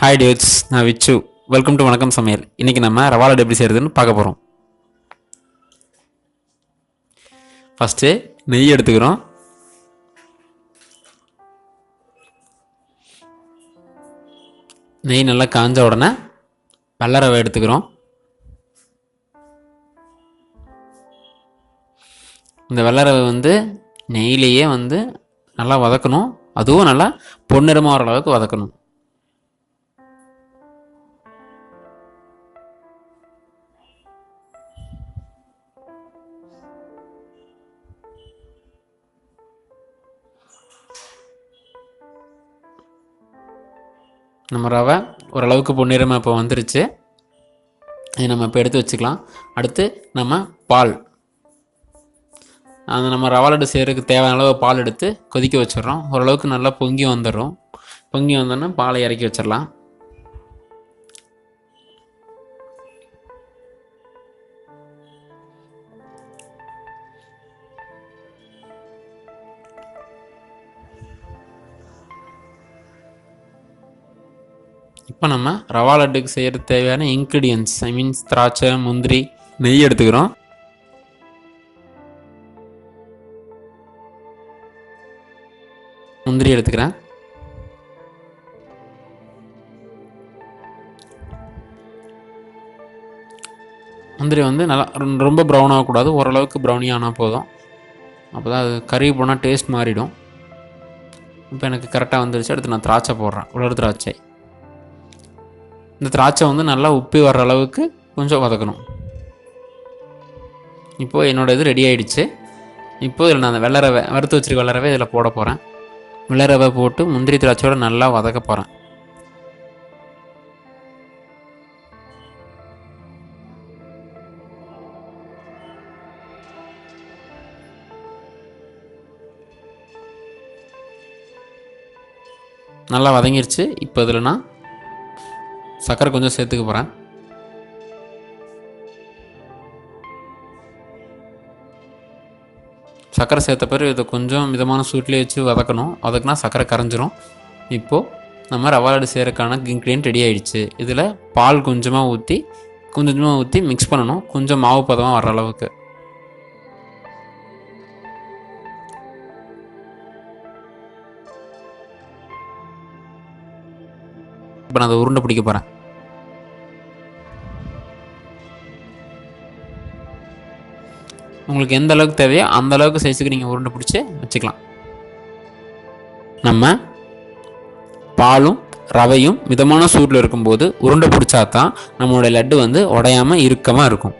Hi dudes, நான் விச்சு. Welcome to வணக்கம் சமையல். இன்றைக்கி நம்ம ரவா லட்டு எப்படி செய்கிறதுன்னு பார்க்க போகிறோம். ஃபஸ்ட்டு நெய் எடுத்துக்கிறோம். நெய் நல்லா காஞ்ச உடனே வெள்ளை ரவை எடுத்துக்கிறோம். இந்த வெள்ளை ரவை நெய்யிலேயே நல்லா வதக்கணும். அதுவும் நல்லா பொன்னிறமாக வர அளவுக்கு வதக்கணும். நம்ம ரவை ஓரளவுக்கு பொன்னிறமாக இப்போ வந்துருச்சு. இது நம்ம இப்போ எடுத்து வச்சுக்கலாம். அடுத்து நம்ம பால், நம்ம ரவா லட்டு செய்கிறதுக்கு தேவையான அளவு பால் எடுத்து கொதிக்க வச்சிடறோம். ஓரளவுக்கு நல்லா பொங்கி வந்துடும். பொங்கி வந்தோன்னா பாலை இறக்கி வச்சிடலாம். இப்போ நம்ம ரவா லட்டுக்கு செய்கிறது தேவையான இன்க்ரீடியன்ட்ஸ், திராட்சை, முந்திரி, நெய் எடுத்துக்கிறோம். முந்திரி எடுத்துக்கிறேன். முந்திரி நல்லா ரொம்ப ப்ரௌன் ஆகக்கூடாது, ஓரளவுக்கு ப்ரௌனி ஆனால் போதும். அப்போ தான் அது கறி போனால் டேஸ்ட் மாறிடும். இப்போ எனக்கு கரெக்டாக வந்துருச்சு. அடுத்து நான் திராட்சை போடுறேன், உலர் திராட்சை. இந்த திராட்சை நல்லா உப்பி வர்ற அளவுக்கு கொஞ்சம் வதக்கணும். இப்போது என்னோடய இது ரெடி ஆகிடுச்சு. இப்போது இதில் நான் அந்த வெள்ளை ரவை, வறுத்து வச்சுருக்க வெள்ளை ரவை இதில் போட போகிறேன். வெள்ளை ரவை போட்டு முந்திரி திராட்சையோடு நல்லா வதக்க போகிறேன். நல்லா வதங்கிருச்சு. இப்போ இதில் நான் சர்க்கரை கொஞ்சம் சேர்த்துக்க போகிறேன். சர்க்கரை சேர்த்த பிறகு இதை கொஞ்சம் மிதமான சூட்லேயே வச்சு வதக்கணும். வதக்குனா சர்க்கரை கரைஞ்சிரும். இப்போது நம்ம ரவா லட்டு செய்கிறதுக்கான இன்க்ரீடியன்ட் ரெடி ஆகிடுச்சு. இதில் பால் கொஞ்சமாக ஊற்றி மிக்ஸ் பண்ணணும், கொஞ்சம் மாவு பதமாக வர்ற அளவுக்கு. இப்போ நான் அதை உருண்டை பிடிக்க போகிறேன். உங்களுக்கு எந்த அளவுக்கு தேவையோ அந்த அளவுக்கு சைஸுக்கு நீங்கள் உருண்டை பிடிச்சி வச்சுக்கலாம். நம்ம பாலும் ரவையும் மிதமான சூட்டில் இருக்கும்போது உருண்டை பிடிச்சா தான் நம்மளுடைய லட்டு உடையாமல் இறுக்கமாக இருக்கும்.